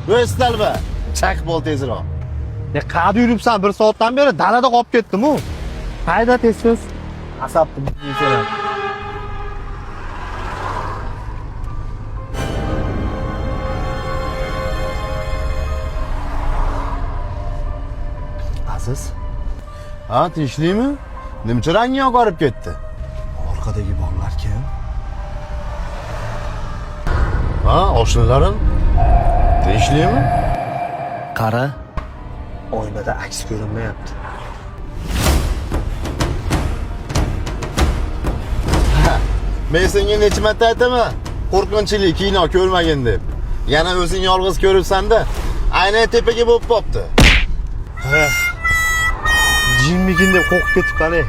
Bo'stalba. Chaq bo'l tezroq. Qayerda yuribsan? 1 soatdan beri dalada qolib ketdim-ku. Qayda tez? Asabni yeysan. Aziz, Ha, tinchlikmi? Nimcha rangni oqarib ketdi? orqadagi bolalar kim? Ha, oshnalarim. Tinchlikmi? Qara, oynada aks ko'rinmayapti. Men senga necha marta aytaman? Qo'rqinchli kino ko'rmagin deb. Yana o'zing yolg'iz ko'ribsan-da, aynan tepaga bo'lib qopti. Jinmikin deb qo'rqib ketib qani.